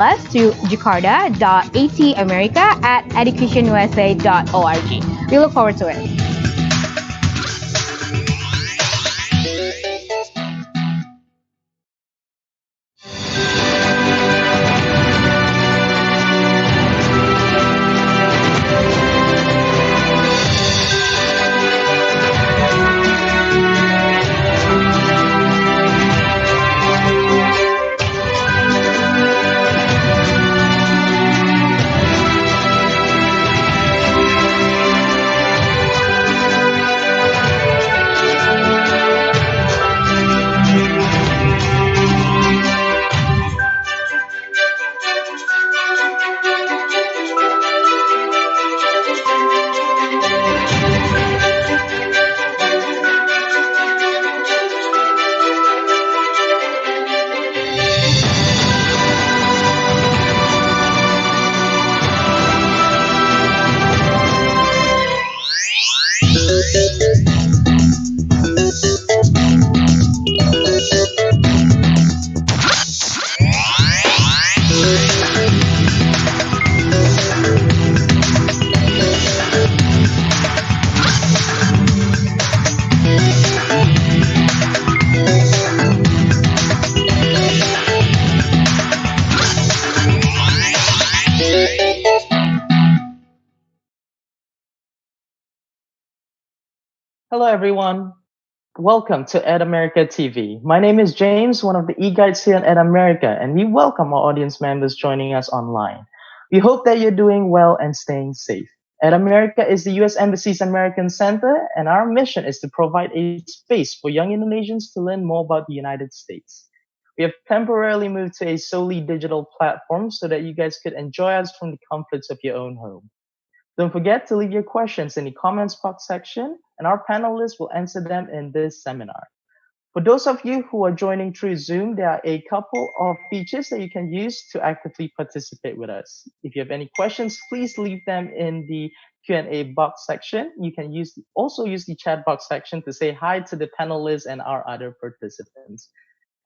us to jakarta.atamerica@educationusa.org. We look forward to it. Hello, everyone. Welcome to Ed America TV. My name is James, one of the e-guides here at Ed America, and we welcome our audience members joining us online. We hope that you're doing well and staying safe. Ed America is the U.S. Embassy's American Center, and our mission is to provide a space for young Indonesians to learn more about the United States. We have temporarily moved to a solely digital platform so that you guys could enjoy us from the comforts of your own home. Don't forget to leave your questions in the comments box section, and our panelists will answer them in this seminar. For those of you who are joining through Zoom, there are a couple of features that you can use to actively participate with us. If you have any questions, please leave them in the Q&A box section. You can also use the chat box section to say hi to the panelists and our other participants.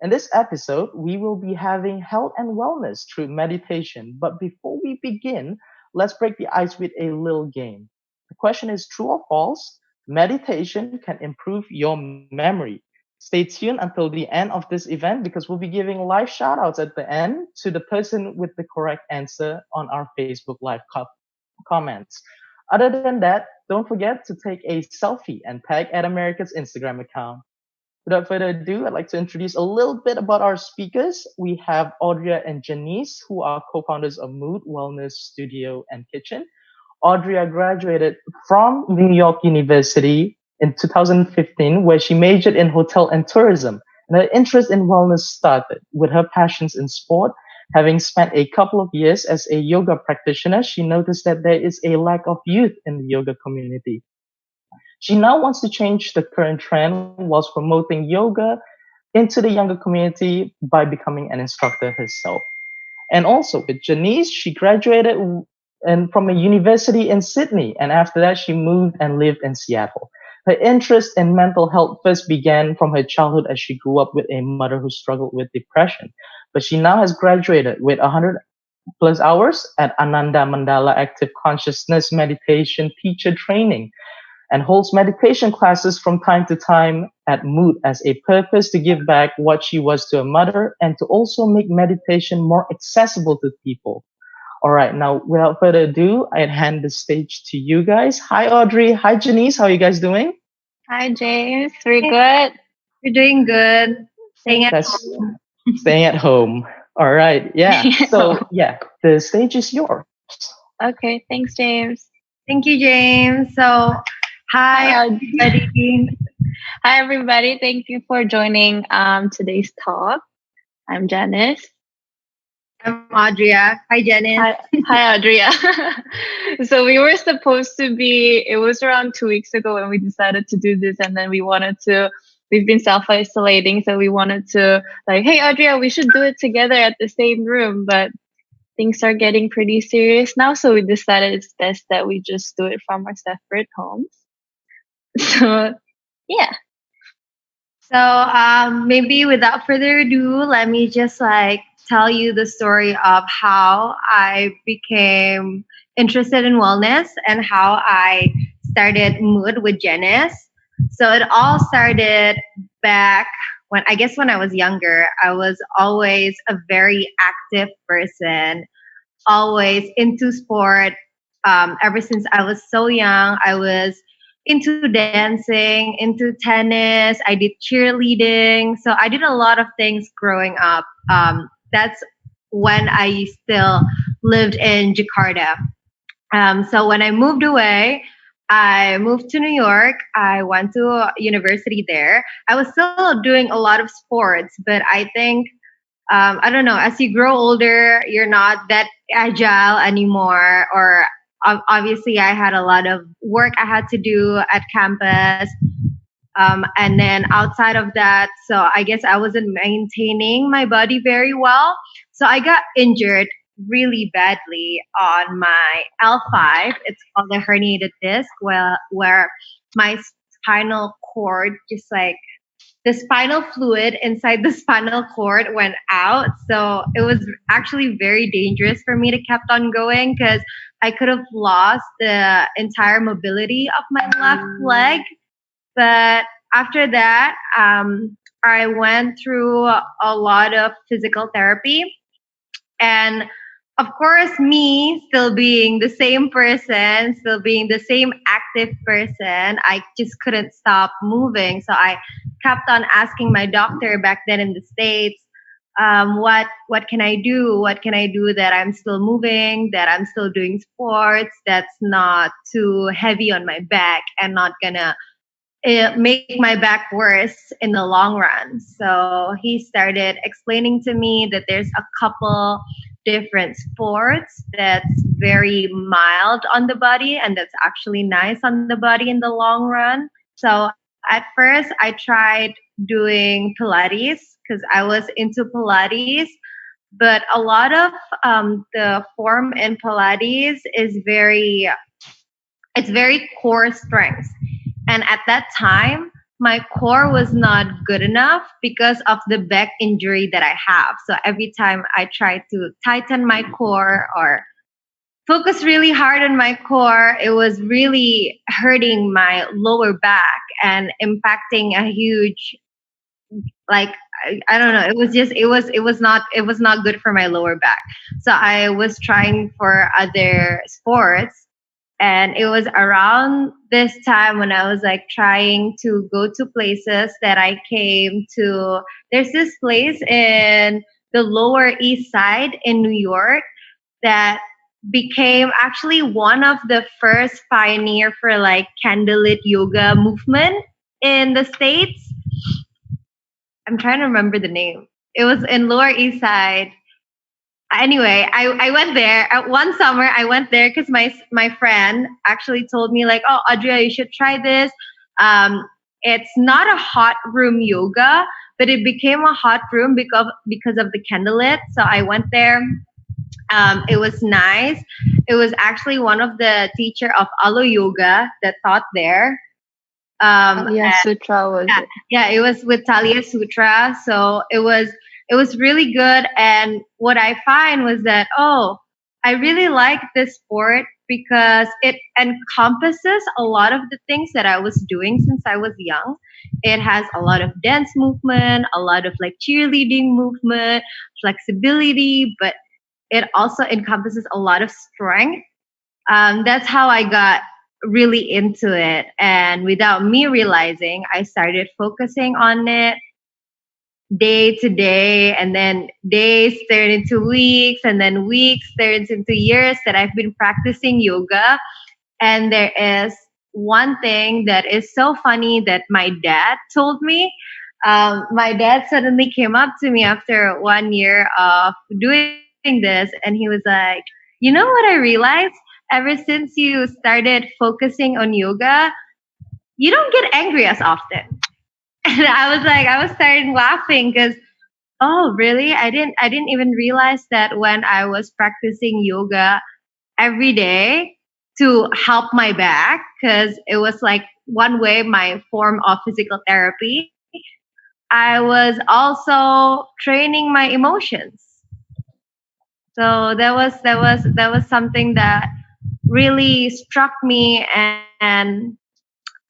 In this episode, we will be having health and wellness through meditation. But before we begin, let's break the ice with a little game. The question is true or false? Meditation can improve your memory. Stay tuned until the end of this event because we'll be giving live shout outs at the end to the person with the correct answer on our Facebook Live comments. Other than that, don't forget to take a selfie and tag at America's Instagram account. Without further ado, I'd like to introduce a little bit about our speakers. We have Audria and Janice, who are co-founders of Mood Wellness Studio and Kitchen. Audria graduated from New York University in 2015, where she majored in hotel and tourism. And her interest in wellness started with her passions in sport. Having spent a couple of years as a yoga practitioner, she noticed that there is a lack of youth in the yoga community. She now wants to change the current trend whilst promoting yoga into the younger community by becoming an instructor herself. And also with Janice, she graduated from a university in Sydney, and after that, she moved and lived in Seattle. Her interest in mental health first began from her childhood as she grew up with a mother who struggled with depression. But she now has graduated with 100 plus hours at Ananda Mandala Active Consciousness Meditation Teacher Training and holds meditation classes from time to time at Mood as a purpose to give back what she was to her mother and to also make meditation more accessible to people. All right, now without further ado, I'd hand the stage to you guys. Hi, Audrey. Hi, Janice. How are you guys doing? Hi, James. We're good. We're doing good. Staying at That's home. staying at home. All right, yeah. So, yeah, the stage is yours. Okay, thanks, James. Thank you, James. So, hi, everybody. Hi, everybody. Thank you for joining today's talk. I'm Janice. I'm Audria. Hi, Janice. Hi, Audria. So we were supposed to be, it was around 2 weeks ago when we decided to do this, and then we've been self-isolating, so we wanted to like, hey, Audria, we should do it together at the same room, but things are getting pretty serious now, so we decided it's best that we just do it from our separate homes. So, yeah. So maybe without further ado, let me just tell you the story of how I became interested in wellness and how I started Mood with Janice. So it all started back when I was younger. I was always a very active person, always into sport. Ever since I was so young, I was into dancing, into tennis. I did cheerleading. So I did a lot of things growing up. That's when I still lived in Jakarta. So when I moved away, I moved to New York. I went to a university there. I was still doing a lot of sports, but I think I don't know, as you grow older, you're not that agile anymore. Or obviously, I had a lot of work I had to do at campus. And then outside of that, so I guess I wasn't maintaining my body very well. So I got injured really badly on my L5. It's called a herniated disc, where my spinal cord just like the spinal fluid inside the spinal cord went out. So it was actually very dangerous for me to kept on going because I could have lost the entire mobility of my left leg. But after that, I went through a lot of physical therapy. And of course, me still being the same person, still being the same active person, I just couldn't stop moving. So I kept on asking my doctor back then in the States, what can I do? What can I do that I'm still moving, that I'm still doing sports, that's not too heavy on my back and not gonna make my back worse in the long run. So he started explaining to me that there's a couple different sports that's very mild on the body and that's actually nice on the body in the long run. So at first I tried doing Pilates because I was into Pilates, but a lot of the form in Pilates is very core strength. And at that time, my core was not good enough because of the back injury that I have. So every time I tried to tighten my core or focus really hard on my core, it was really hurting my lower back and impacting a huge, like, I don't know, it was not good for my lower back. So I was trying for other sports, and it was around this time when I was like trying to go to places that I came to. There's this place in the Lower East Side in New York that became actually one of the first pioneer for like candlelit yoga movement in the States. I'm trying to remember the name. It was in Lower East Side. Anyway, I went there one summer. I went there because my friend actually told me like, oh, Adria, you should try this. It's not a hot room yoga, but it became a hot room because of the candlelit. So I went there. It was nice. It was actually one of the teacher of Alo Yoga that taught there. Sutra was it? Yeah, it was with Talia Sutra. So it was really good. And what I find was that, oh, I really like this sport because it encompasses a lot of the things that I was doing since I was young. It has a lot of dance movement, a lot of like cheerleading movement, flexibility, but it also encompasses a lot of strength. That's how I got really into it. And without me realizing, I started focusing on it day to day, and then days turned into weeks, and then weeks turns into years that I've been practicing yoga. And there is one thing that is so funny that my dad told me. My dad suddenly came up to me after 1 year of doing this, and he was like, you know what I realized? Ever since you started focusing on yoga, you don't get angry as often. And I was starting laughing because, oh, really? I didn't even realize that when I was practicing yoga every day to help my back, because it was like one way my form of physical therapy. I was also training my emotions. So that was something that really struck me and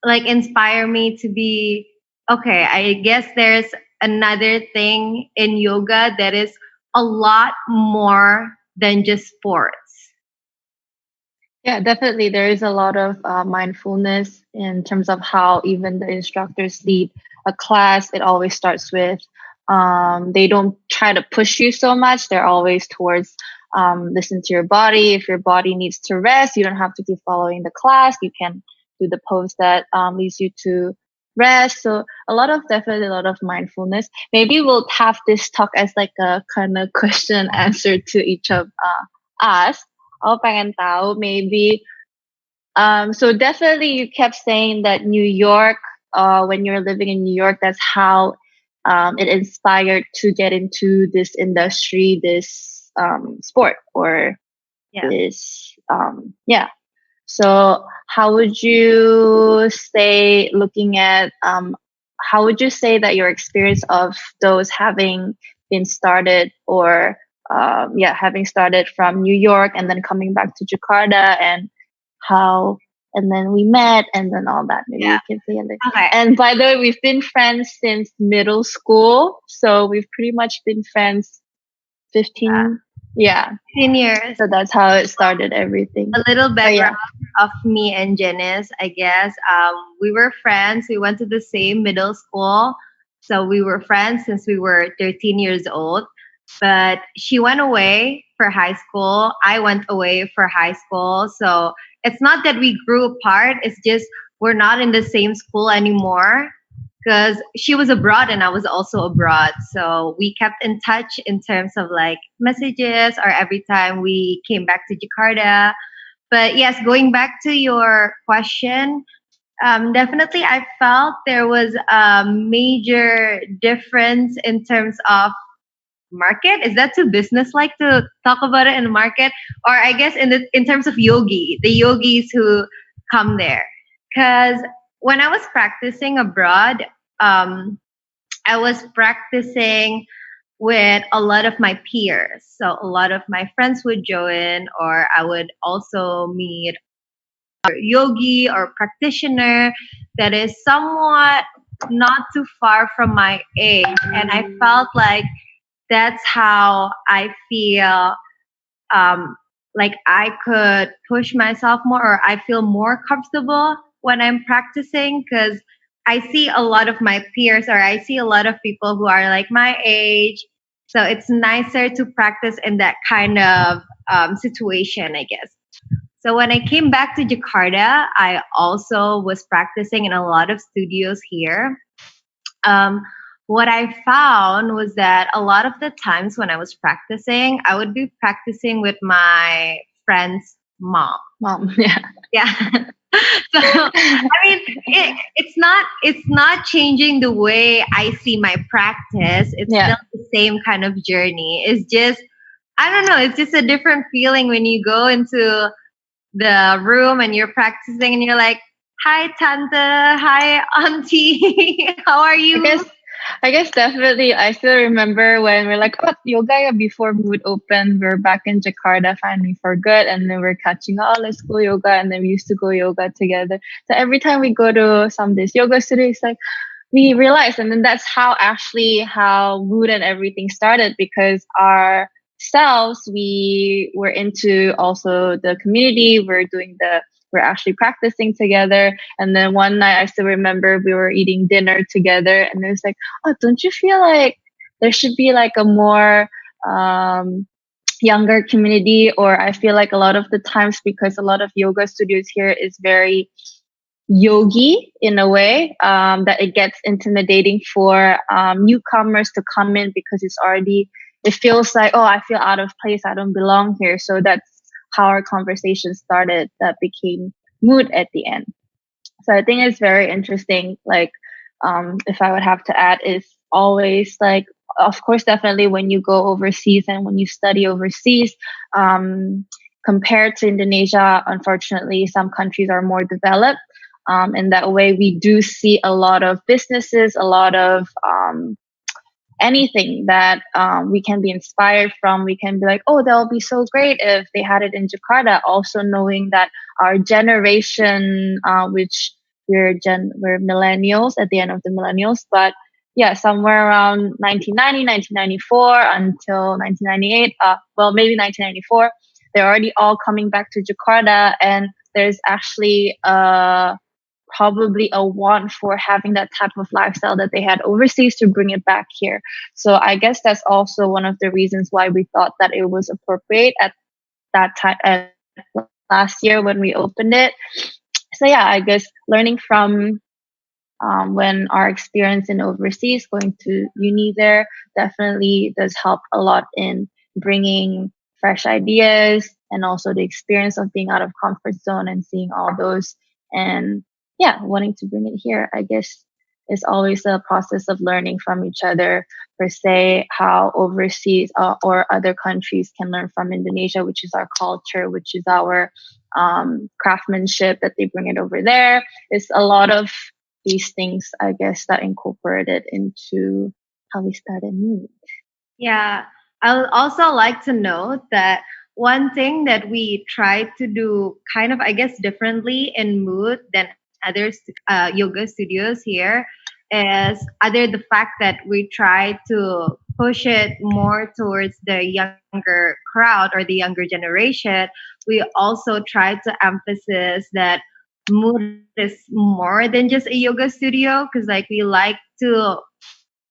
like inspire me to be okay. I guess there's another thing in yoga that is a lot more than just sports. Yeah, definitely. There is a lot of mindfulness in terms of how even the instructors lead a class. It always starts with they don't try to push you so much. They're always towards listen to your body. If your body needs to rest, you don't have to keep following the class. You can do the pose that leads you to rest. So definitely a lot of mindfulness. Maybe we'll have this talk as like a kind of question and answer to each of us. Aku pengen tahu maybe so definitely you kept saying that New York when you're living in New York that's how it inspired to get into this industry, this sport or Yeah. this yeah. So how would you say looking at how would you say that your experience of those having been started or having started from New York and then coming back to Jakarta and how and then we met and then all that. Maybe Yeah. you can say it. Okay. And by the way, we've been friends since middle school, so we've pretty much been friends 15 yeah. 10 years. So that's how it started everything. A little Oh, yeah. background of me and Janice, I guess. We were friends. We went to the same middle school. So we were friends since we were 13 years old. But she went away for high school. I went away for high school. So it's not that we grew apart. It's just we're not in the same school anymore because she was abroad and I was also abroad. So we kept in touch in terms of like messages or every time we came back to Jakarta. But yes, going back to your question, definitely I felt there was a major difference in terms of market. Is that too business like to talk about it in the market? Or I guess in terms of the yogis who come there. Because when I was practicing abroad, I was practicing with a lot of my peers. So a lot of my friends would join, or I would also meet a yogi or practitioner that is somewhat not too far from my age. And I felt like that's how I feel like I could push myself more or I feel more comfortable when I'm practicing because I see a lot of my peers or I see a lot of people who are like my age. So it's nicer to practice in that kind of situation, I guess. So when I came back to Jakarta, I also was practicing in a lot of studios here. Um, what I found was that a lot of the times when I was practicing, I would be practicing with my friend's mom. Yeah. Yeah. So I mean, it's not changing the way I see my practice. It's Yeah. still the same kind of journey. It's just I don't know. It's just a different feeling when you go into the room and you're practicing and you're like, "Hi, Tante. Hi, Auntie. How are you?" I guess definitely. I still remember when we're like, oh, yoga before Mood opened. We're back in Jakarta finally for good, and then we're catching up. Oh, let's go yoga, and then we used to go yoga together. So every time we go to some this yoga studio, it's like we realize, and then that's how Mood and everything started because ourselves we were into also the community. We're actually practicing together. And then one night I still remember we were eating dinner together and it was like, oh, don't you feel like there should be like a more younger community? Or I feel like a lot of the times because a lot of yoga studios here is very yogi in a way that it gets intimidating for newcomers to come in because it feels like, oh, I feel out of place, I don't belong here. So that's how our conversation started that became Mood at the end. So I think it's very interesting. Like, if I would have to add, is always like, of course, definitely when you go overseas and when you study overseas, compared to Indonesia, unfortunately, some countries are more developed. In that way, we do see a lot of businesses, a lot of anything that we can be inspired from. We can be like, oh, that would be so great if they had it in Jakarta. Also knowing that our generation, which we're millennials at the end of the millennials, but yeah, somewhere around 1990, 1994 until 1998, well, maybe 1994, they're already all coming back to Jakarta, and there's actually probably a want for having that type of lifestyle that they had overseas to bring it back here. So I guess that's also one of the reasons why we thought that it was appropriate at that time, last year when we opened it. So yeah, I guess learning from when our experience in overseas, going to uni there, definitely does help a lot in bringing fresh ideas and also the experience of being out of comfort zone and seeing all those, and yeah, wanting to bring it here. I guess is always a process of learning from each other, per se, how overseas or other countries can learn from Indonesia, which is our culture, which is our craftsmanship that they bring it over there. It's a lot of these things, I guess, that incorporated into how we started Mood. Yeah, I would also like to note that one thing that we try to do kind of, I guess, differently in Mood than other yoga studios here is other the fact that we try to push it more towards the younger crowd or the younger generation. We also try to emphasize that Mood is more than just a yoga studio, because like we like to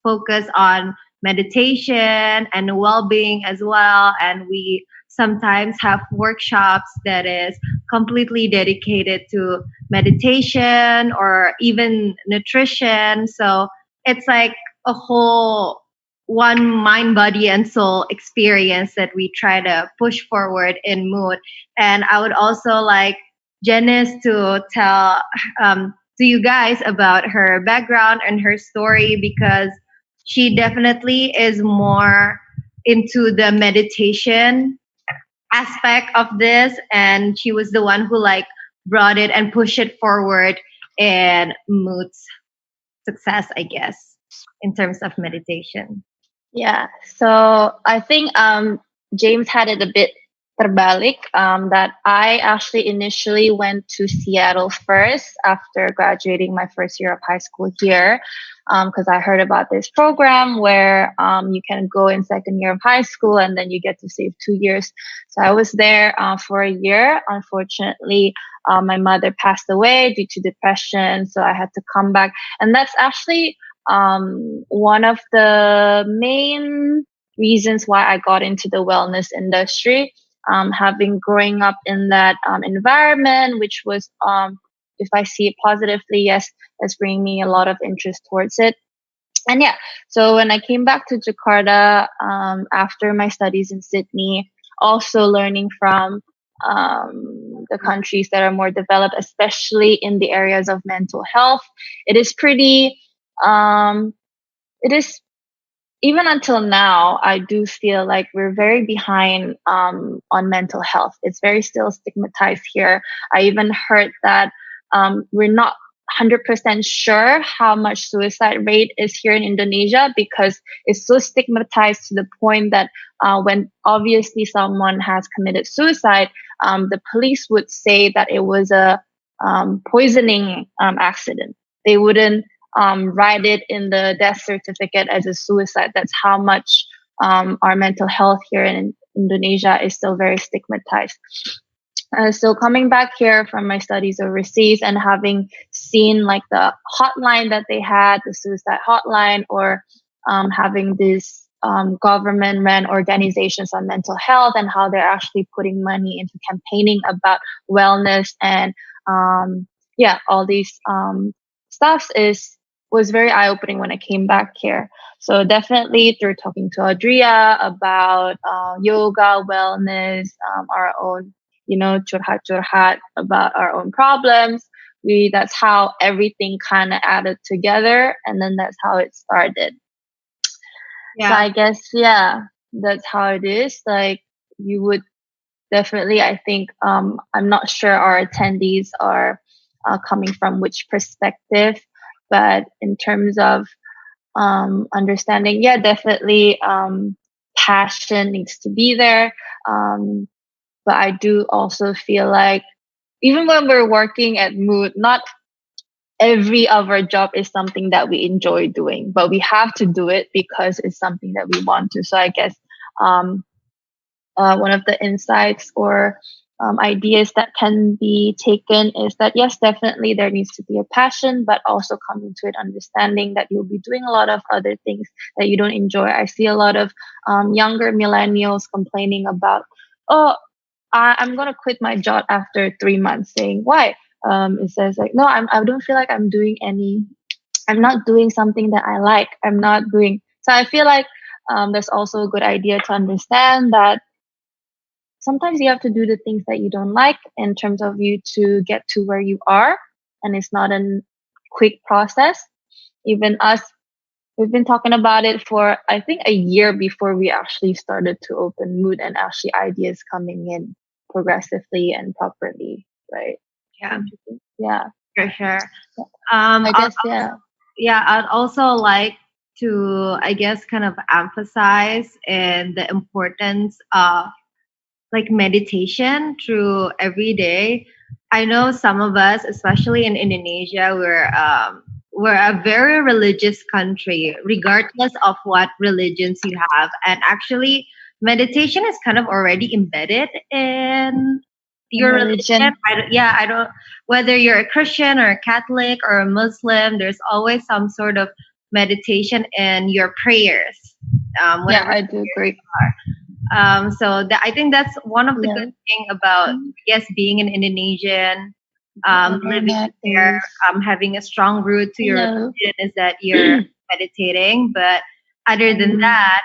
focus on meditation and well-being as well, and we sometimes have workshops that is completely dedicated to meditation or even nutrition. So it's like a whole one mind, body, and soul experience that we try to push forward in Mood. And I would also like Janice to tell to you guys about her background and her story, because she definitely is more into the meditation aspect of this, and she was the one who like brought it and pushed it forward in Mood's success, I guess, in terms of meditation. Yeah. So I think James had it a bit terbalik, that I actually initially went to Seattle first after graduating my first year of high school here, because I heard about this program where you can go in second year of high school and then you get to save 2 years. So I was there for a year. Unfortunately, my mother passed away due to depression, so I had to come back. And that's actually one of the main reasons why I got into the wellness industry. Having growing up in that environment, which was, if I see it positively, yes, that's bringing me a lot of interest towards it. And yeah, so when I came back to Jakarta after my studies in Sydney, also learning from the countries that are more developed, especially in the areas of mental health, it is pretty, it is, even until now, I do feel like we're very behind on mental health. It's very still stigmatized here. I even heard that we're not 100% sure how much suicide rate is here in Indonesia, because it's so stigmatized to the point that when obviously someone has committed suicide, the police would say that it was a poisoning accident. They wouldn't write it in the death certificate as a suicide. That's how much our mental health here in Indonesia is still very stigmatized. So coming back here from my studies overseas and having seen like the hotline that they had, the suicide hotline, or having these government-run organizations on mental health and how they're actually putting money into campaigning about wellness and yeah, all these stuffs was very eye-opening when I came back here. So definitely through talking to Adria about yoga, wellness, our own, curhat about our own problems. That's how everything kind of added together, and then that's how it started. Yeah. So I guess, yeah, that's how it is. Like, you would definitely, I think, I'm not sure our attendees are coming from which perspective, but in terms of understanding. Yeah, definitely. Passion needs to be there. But I do also feel like even when we're working at Mood, not every of our job is something that we enjoy doing, but we have to do it because it's something that we want to. So I guess um, one of the insights or ideas that can be taken is that yes, definitely there needs to be a passion, but also coming to it understanding that you'll be doing a lot of other things that you don't enjoy. I see a lot of younger millennials complaining about, oh, I'm gonna quit my job after 3 months, saying why? It says like, no, I don't feel like I'm not doing something that I like. I'm not doing. So I feel like that's also a good idea to understand that sometimes you have to do the things that you don't like in terms of you to get to where you are. And it's not a quick process. Even us, we've been talking about it for, I think, a year before we actually started to open Mood and actually ideas coming in progressively and properly, right? Yeah, Yeah. for sure. I guess, yeah. Yeah, I'd also like to, I guess, kind of emphasize in the importance of like meditation through every day. I know some of us, especially in Indonesia, we're a very religious country, regardless of what religions you have. And actually, meditation is kind of already embedded in your religion. Religion. I don't, whether you're a Christian or a Catholic or a Muslim, there's always some sort of meditation in your prayers. Yeah, Whatever I do agree. so I think that's one of the Yeah. good thing about yes being an Indonesian, living That there, is, having a strong root to your no. religion is that you're meditating. But other than that,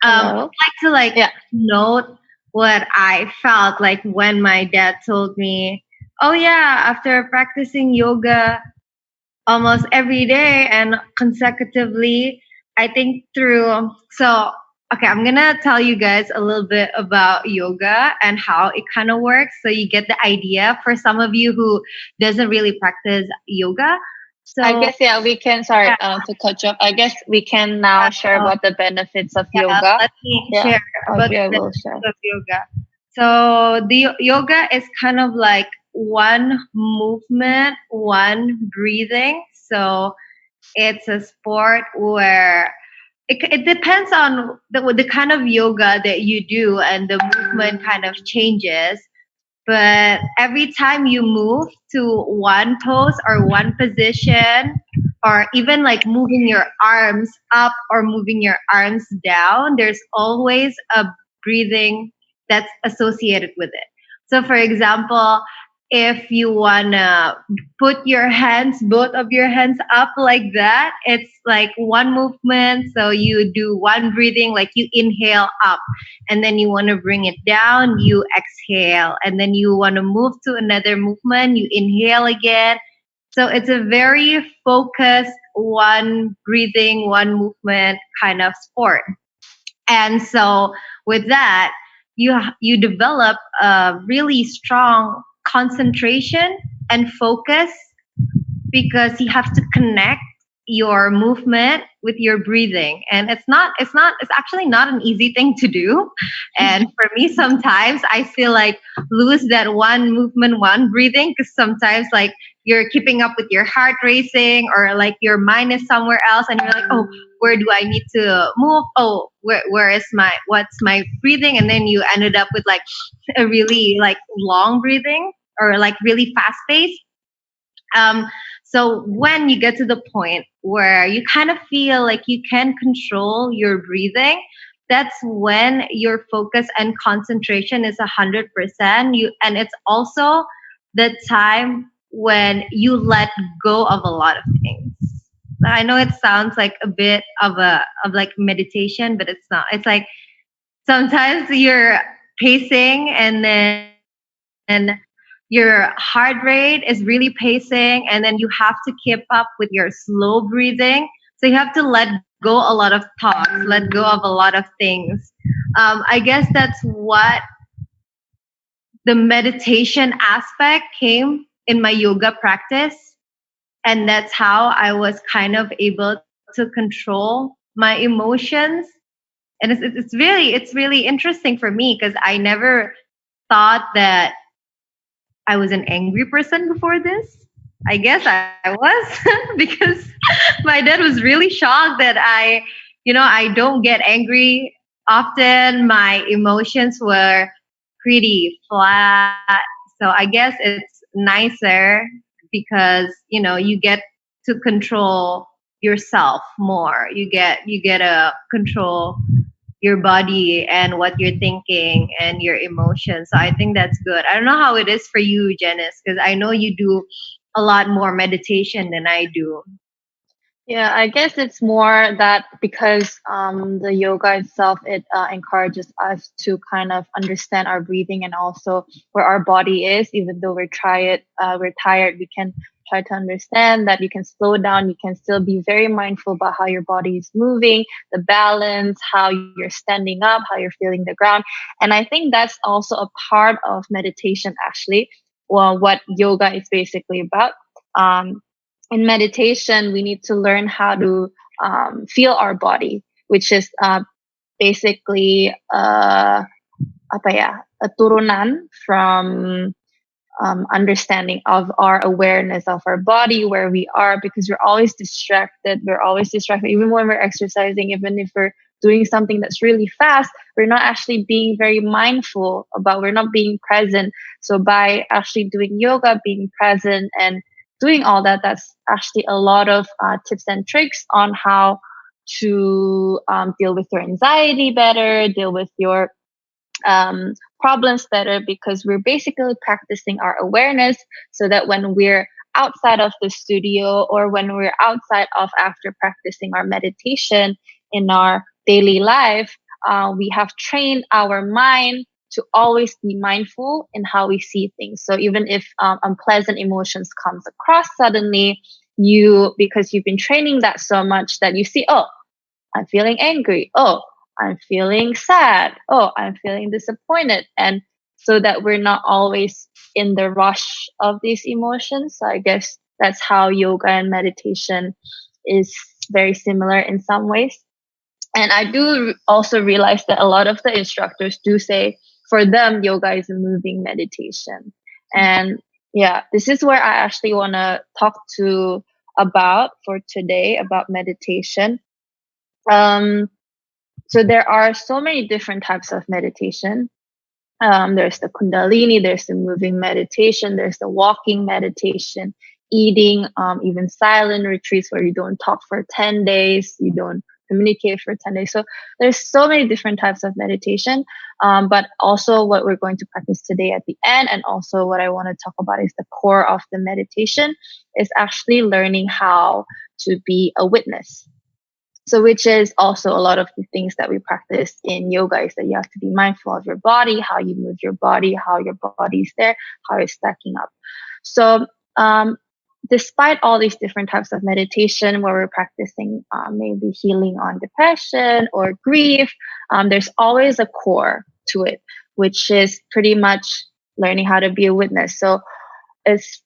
I'd Hello? like to like Yeah. note what I felt like when my dad told me, "Oh yeah, after practicing yoga almost every day and consecutively, I think through so okay, I'm gonna tell you guys a little bit about yoga and how it kind of works so you get the idea for some of you who doesn't really practice yoga. So I guess, yeah, we can, sorry to cut you off. I guess we can now share about the benefits of yoga. let me Yeah, share about Audrey, I the will share. benefits of yoga. So the yoga is kind of like one movement, one breathing. So it's a sport where it depends on the kind of yoga that you do and the movement kind of changes. But every time you move to one pose or one position, or even like moving your arms up or moving your arms down, there's always a breathing that's associated with it. So, for example, if you wanna put your hands, both of your hands up like that, it's like one movement. So you do one breathing, like you inhale up, and then you want to bring it down, you exhale, and then you want to move to another movement, you inhale again. So it's a very focused, one breathing, one movement kind of sport. And so with that, you develop a really strong concentration and focus because you have to connect your movement with your breathing, and it's actually not an easy thing to do. And for me, sometimes I feel like lose that one movement, one breathing, because sometimes like you're keeping up with your heart racing or like your mind is somewhere else and you're like, oh, where do I need to move? Oh, where is what's my breathing? And then you ended up with like a really like long breathing or like really fast pace. So when you get to the point where you kind of feel like you can control your breathing, that's when your focus and concentration is 100%. And it's also the time when you let go of a lot of things. I know it sounds like a bit of like meditation, but it's not. It's like sometimes you're pacing and then and your heart rate is really pacing and then you have to keep up with your slow breathing, so you have to let go a lot of thoughts, let go of a lot of things. I guess that's what the meditation aspect came in my yoga practice, and that's how I was kind of able to control my emotions. And it's really interesting for me because I never thought that I was an angry person before this. I guess I was because my dad was really shocked that I don't get angry often. My emotions were pretty flat. So I guess it's nicer because, you get to control yourself more. You get to control your body and what you're thinking and your emotions. So I think that's good. I don't know how it is for you, Janice, because I know you do a lot more meditation than I do. Yeah, I guess it's more that because the yoga itself, it encourages us to kind of understand our breathing and also where our body is. Even though we're tired, we can try to understand that you can slow down. You can still be very mindful about how your body is moving, the balance, how you're standing up, how you're feeling the ground. And I think that's also a part of meditation, actually. Well, what yoga is basically about. In meditation, we need to learn how to feel our body, which is basically apa ya, a turunan from understanding of our awareness of our body, where we are, because we're always distracted. We're always distracted, even when we're exercising, even if we're doing something that's really fast, we're not actually being very mindful about, we're not being present. So by actually doing yoga, being present and doing all that, that's actually a lot of tips and tricks on how to deal with your anxiety better, deal with your problems better, because we're basically practicing our awareness so that when we're outside of the studio or when we're outside of after practicing our meditation in our daily life, we have trained our mind to always be mindful in how we see things. So even if unpleasant emotions comes across suddenly, because you've been training that so much that you see, oh, I'm feeling angry. Oh, I'm feeling sad. Oh, I'm feeling disappointed. And so that we're not always in the rush of these emotions. So I guess that's how yoga and meditation is very similar in some ways. And I do also realize that a lot of the instructors do say for them, yoga is a moving meditation. And yeah, this is where I actually want to talk to about for today about meditation. Um, so there are so many different types of meditation. There's the Kundalini, there's the moving meditation, there's the walking meditation, eating, even silent retreats where you don't talk for 10 days, you don't communicate for 10 days. So there's so many different types of meditation. But also what we're going to practice today at the end, and also what I want to talk about is the core of the meditation is actually learning how to be a witness. So, which is also a lot of the things that we practice in yoga is that you have to be mindful of your body, how you move your body, how your body is there, how you're stacking up. So, despite all these different types of meditation where we're practicing maybe healing on depression or grief, there's always a core to it, which is pretty much learning how to be a witness. So, it's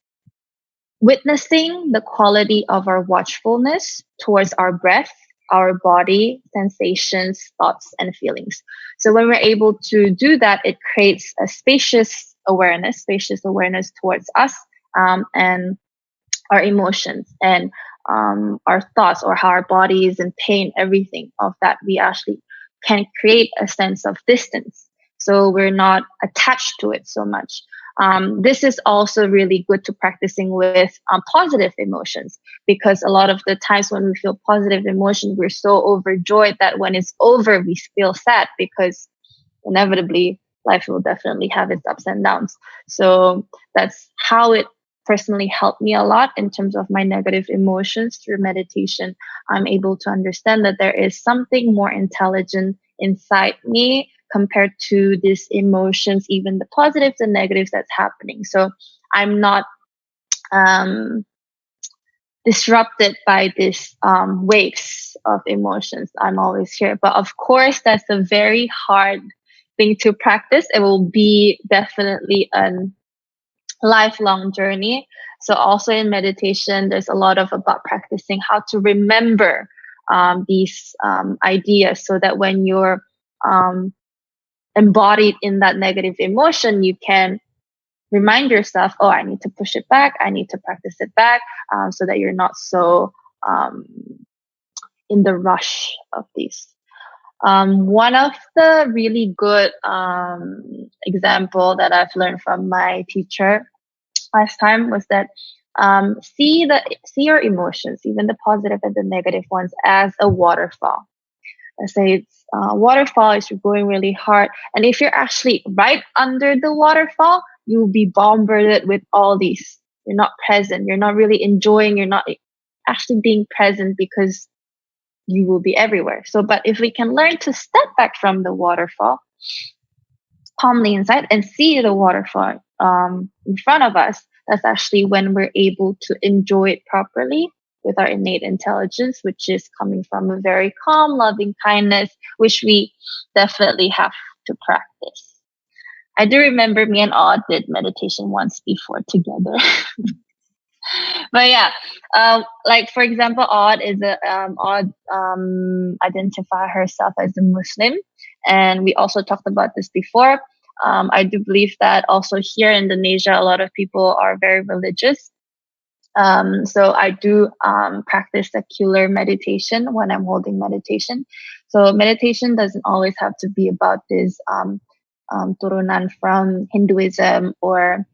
witnessing the quality of our watchfulness towards our breath, our body, sensations, thoughts, and feelings. So when we're able to do that, it creates a spacious awareness towards us and our emotions and our thoughts, or how our body is in pain, everything of that. We actually can create a sense of distance. So we're not attached to it so much. This is also really good to practicing with positive emotions, because a lot of the times when we feel positive emotion, we're so overjoyed that when it's over, we feel sad, because inevitably life will definitely have its ups and downs. So that's how it personally helped me a lot in terms of my negative emotions. Through meditation, I'm able to understand that there is something more intelligent inside me compared to these emotions, even the positives and negatives that's happening. So I'm not disrupted by these waves of emotions. I'm always here. But of course, that's a very hard thing to practice. It will be definitely a lifelong journey. So also in meditation, there's a lot of about practicing how to remember these ideas, so that when you're embodied in that negative emotion, you can remind yourself, oh, I need to push it back, I need to practice it back, so that you're not so in the rush of these. One of the really good example that I've learned from my teacher last time was that see your emotions, even the positive and the negative ones, as a waterfall. Let's say it's waterfall is you're going really hard, and if you're actually right under the waterfall, you'll be bombarded with all these. You're not present. You're not really enjoying. You're not actually being present because you will be everywhere. So, but if we can learn to step back from the waterfall, calmly inside, and see the waterfall in front of us, that's actually when we're able to enjoy it properly with our innate intelligence, which is coming from a very calm, loving kindness, which we definitely have to practice. I do remember me and Odd did meditation once before together. But yeah, like for example, Odd identify herself as a Muslim, and we also talked about this before. I do believe that also here in Indonesia, a lot of people are very religious. So I do practice secular meditation when I'm holding meditation. So meditation doesn't always have to be about this turunan from Hinduism or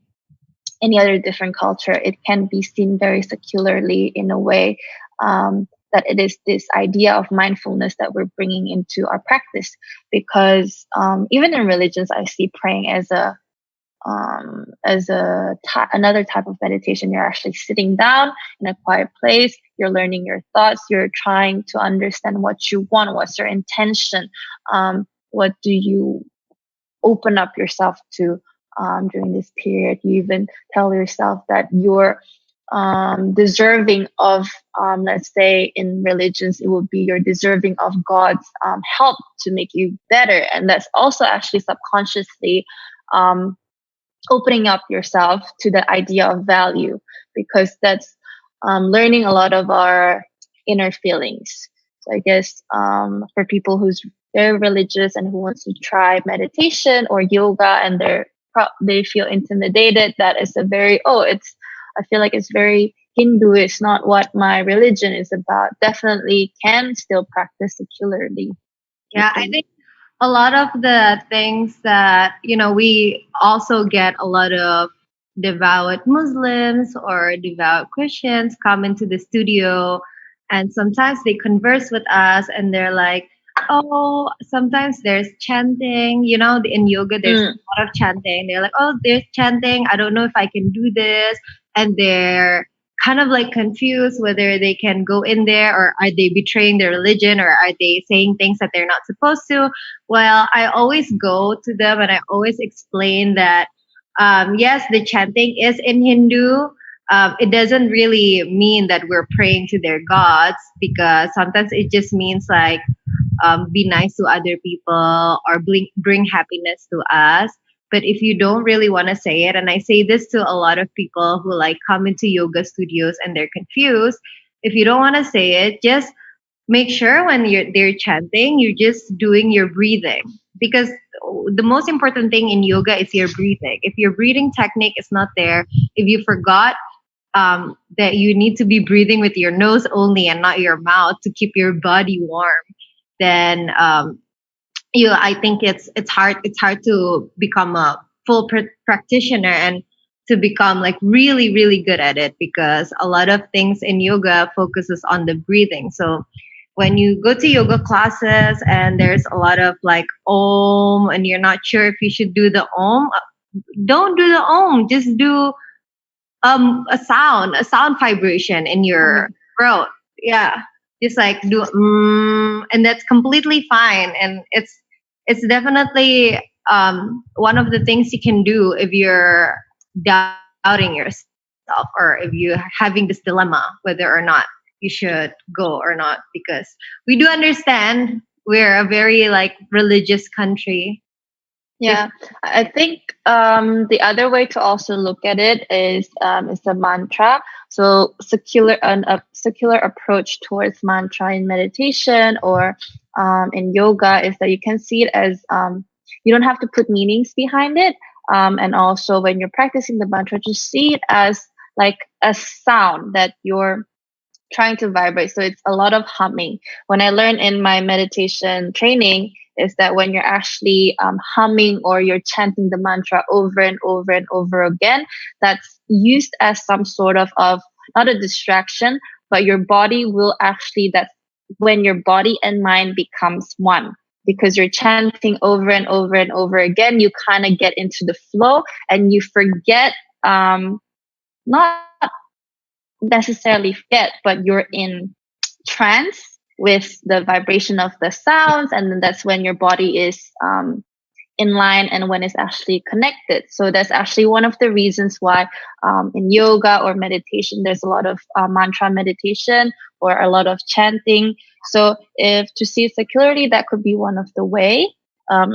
any other different culture. It can be seen very secularly in a way that it is this idea of mindfulness that we're bringing into our practice. Because even in religions, I see praying as another type of meditation. You're actually sitting down in a quiet place. You're learning your thoughts. You're trying to understand what you want. What's your intention? What do you open up yourself to during this period? You even tell yourself that you're deserving of, let's say in religions, it will be you're deserving of God's help to make you better. And that's also actually subconsciously opening up yourself to the idea of value, because that's learning a lot of our inner feelings. So I guess for people who's very religious and who wants to try meditation or yoga and they feel intimidated, that is I feel like it's very Hindu. It's not what my religion is about. Definitely can still practice secularly. Yeah, I think a lot of the things that, we also get a lot of devout Muslims or devout Christians come into the studio, and sometimes they converse with us and they're like, oh, sometimes there's chanting, in yoga, there's a lot of chanting. They're like, oh, there's chanting. I don't know if I can do this. And they're kind of like confused whether they can go in there, or are they betraying their religion, or are they saying things that they're not supposed to. Well, I always go to them and I always explain that yes, the chanting is in Hindu. It doesn't really mean that we're praying to their gods, because sometimes it just means like be nice to other people or bring happiness to us. But if you don't really want to say it, and I say this to a lot of people who like come into yoga studios and they're confused, if you don't want to say it, just make sure when they're chanting, you're just doing your breathing. Because the most important thing in yoga is your breathing. If your breathing technique is not there, if you forgot that you need to be breathing with your nose only and not your mouth to keep your body warm, then I think it's hard to become a full practitioner and to become like really really good at it, because a lot of things in yoga focuses on the breathing. So when you go to yoga classes and there's a lot of like om and you're not sure if you should do the om, don't do the om, just do a sound vibration in your throat. Yeah, just like do and that's completely fine. And it's definitely one of the things you can do if you're doubting yourself, or if you're having this dilemma whether or not you should go or not. Because we do understand we're a very like religious country, Yeah, I think the other way to also look at it is the mantra. So a secular approach towards mantra in meditation or in yoga is that you can see it as you don't have to put meanings behind it. And also when you're practicing the mantra, just see it as like a sound that you're trying to vibrate. So it's a lot of humming. When I learned in my meditation training is that when you're actually humming or you're chanting the mantra over and over and over again, that's used as some sort of not a distraction, but your body will actually, that's when your body and mind becomes one. Because you're chanting over and over and over again, you kind of get into the flow and you forget, not necessarily forget, but you're in trance with the vibration of the sounds, and then that's when your body is in line and when it's actually connected. So that's actually one of the reasons why in yoga or meditation there's a lot of mantra meditation or a lot of chanting. So if to see it secularly, that could be one of the way,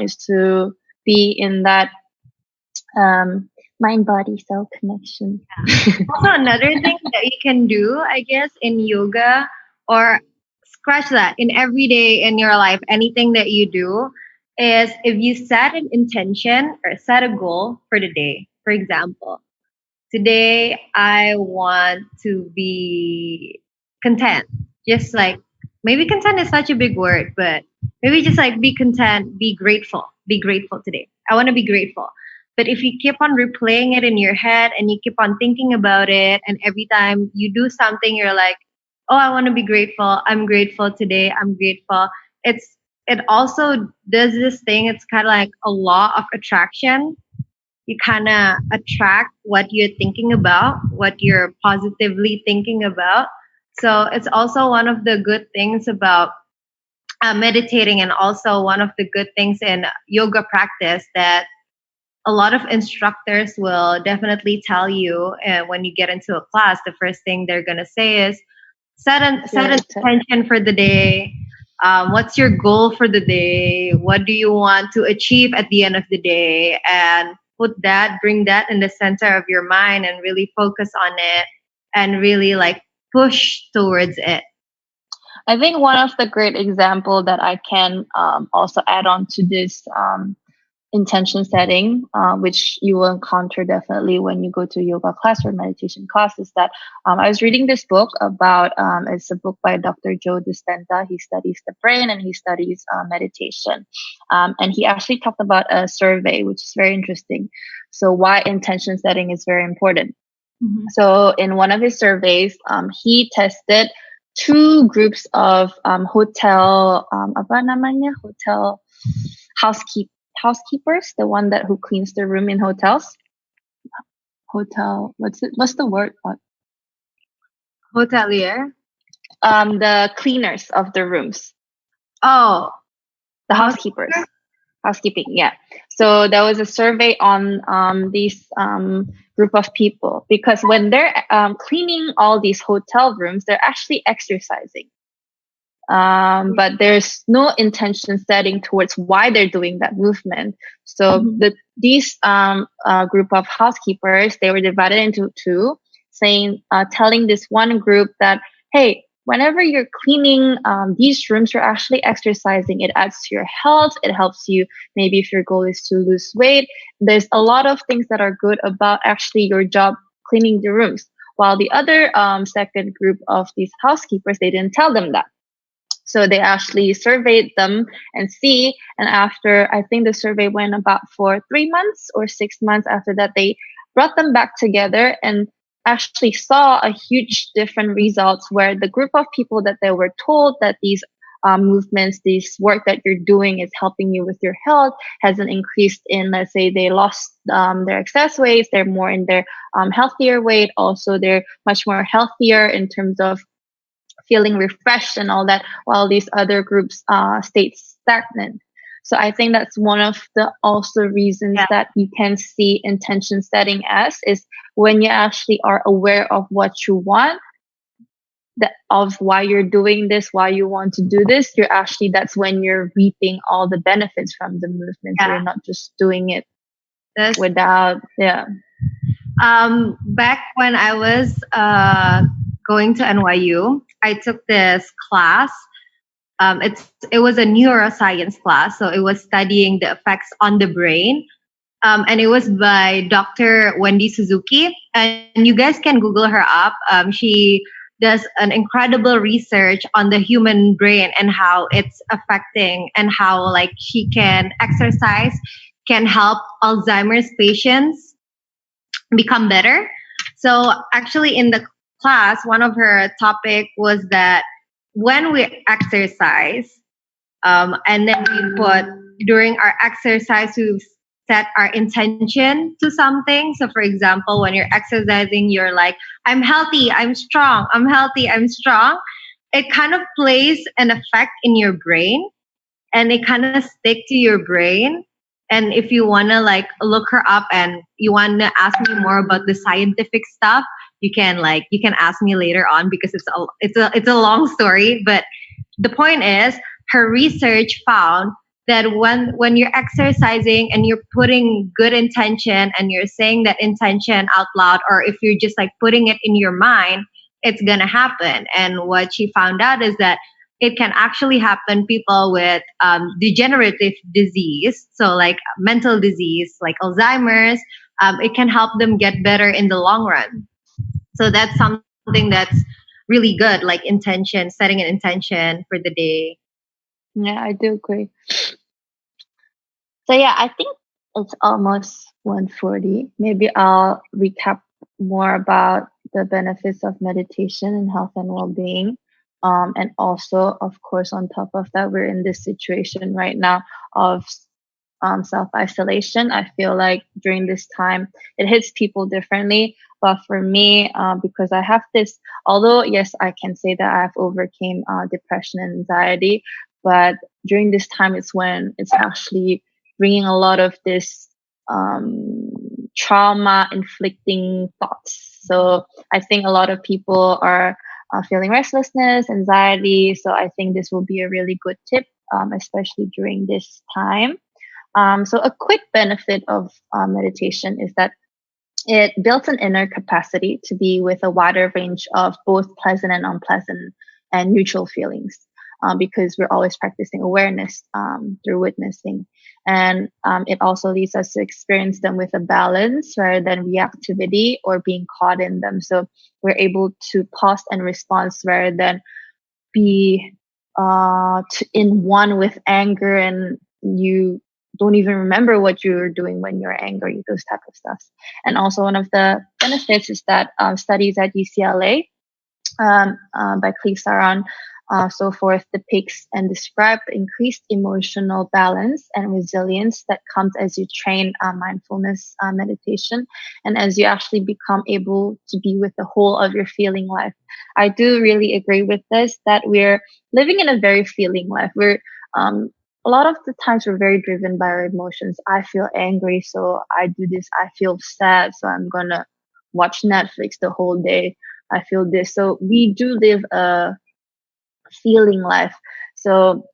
is to be in that mind body cell connection. Also, another thing that you can do, I guess, in yoga or scratch that in every day in your life, anything that you do is if you set an intention or set a goal for the day. For example, today I want to be content. Just like maybe content is such a big word, but maybe just like be content, be grateful. Be grateful today. I want to be grateful. But if you keep on replaying it in your head and you keep on thinking about it, and every time you do something, you're like, oh, I want to be grateful. I'm grateful today. I'm grateful. It also does this thing. It's kind of like a law of attraction. You kind of attract what you're thinking about, what you're positively thinking about. So it's also one of the good things about meditating, and also one of the good things in yoga practice that a lot of instructors will definitely tell you when you get into a class. The first thing they're going to say is set an intention for the day. What's your goal for the day? What do you want to achieve at the end of the day? And bring that in the center of your mind and really focus on it and really like push towards it. I think one of the great example that I can also add on to this intention setting, which you will encounter definitely when you go to yoga class or meditation class, is that I was reading this book about, it's a book by Dr. Joe Dispenza. He studies the brain and he studies meditation. And he actually talked about a survey, which is very interesting. So why intention setting is very important. Mm-hmm. So in one of his surveys, he tested two groups of hotel, hotel housekeepers, the one who cleans the room in hotels. Hotel, what's the word? Hotelier. The cleaners of the rooms. Oh, the housekeepers. Housekeeping, yeah. So there was a survey on these group of people, because when they're cleaning all these hotel rooms, they're actually exercising. But there's no intention setting towards why they're doing that movement. So these group of housekeepers, they were divided into two, telling this one group that, hey, whenever you're cleaning these rooms, you're actually exercising. It adds to your health. It helps you, maybe if your goal is to lose weight. There's a lot of things that are good about actually your job cleaning the rooms. While the other second group of these housekeepers, they didn't tell them that. So they actually surveyed them and after, I think the survey went about for 3 months or 6 months after that, they brought them back together and actually saw a huge different results, where the group of people that they were told that these movements, this work that you're doing is helping you with your health, hasn't increased in, let's say they lost their excess weight, they're more in their healthier weight. Also, they're much more healthier in terms of feeling refreshed and all that, while these other groups stayed stagnant. So I think that's one of the also reasons that you can see intention setting as is when you actually are aware of what you want, of why you're doing this, why you want to do this, that's when you're reaping all the benefits from the movement. So you're not just doing it without, Back when I was going to NYU, I took this class. It was a neuroscience class, so it was studying the effects on the brain. And it was by Dr. Wendy Suzuki, and you guys can Google her up. She does an incredible research on the human brain and how it's affecting, and how like she can exercise can help Alzheimer's patients become better. So actually in the class, one of her topic was that when we exercise, and then we put during our exercise, we set our intention to something. So for example, when you're exercising, you're like, I'm healthy, I'm strong, I'm healthy, I'm strong. It kind of plays an effect in your brain, and it kind of stick to your brain. And if you want to like look her up and you want to ask me more about the scientific stuff, you can ask me later on, because it's a long story. But the point is, her research found that when you're exercising and you're putting good intention and you're saying that intention out loud, or if you're just like putting it in your mind, it's gonna happen. And what she found out is that it can actually happen people with degenerative disease, so like mental disease like Alzheimer's. It can help them get better in the long run. So that's something that's really good, like intention, setting an intention for the day. Yeah, I do agree. So yeah, I think it's almost 1:40. Maybe I'll recap more about the benefits of meditation and health and well-being. And also, of course, on top of that, we're in this situation right now of self-isolation. I feel like during this time, it hits people differently. But for me, because I have this, although yes, I can say that I've overcame depression and anxiety, but during this time, it's when it's actually bringing a lot of this trauma inflicting thoughts. So I think a lot of people are feeling restlessness, anxiety. So I think this will be a really good tip, especially during this time. So a quick benefit of meditation is that it builds an inner capacity to be with a wider range of both pleasant and unpleasant and neutral feelings, because we're always practicing awareness through witnessing. And it also leads us to experience them with a balance rather than reactivity or being caught in them. So we're able to pause and respond rather than be in one with anger, and you don't even remember what you're doing when you're angry, those type of stuff. And also one of the benefits is that studies at UCLA by Cleve Saron, so forth, depicts and describe increased emotional balance and resilience that comes as you train mindfulness meditation, and as you actually become able to be with the whole of your feeling life. I do really agree with this, that we're living in a very feeling life. We're a lot of the times we're very driven by our emotions. I feel angry, so I do this. I feel sad, so I'm gonna watch Netflix the whole day. I feel this. So we do live a feeling life. So,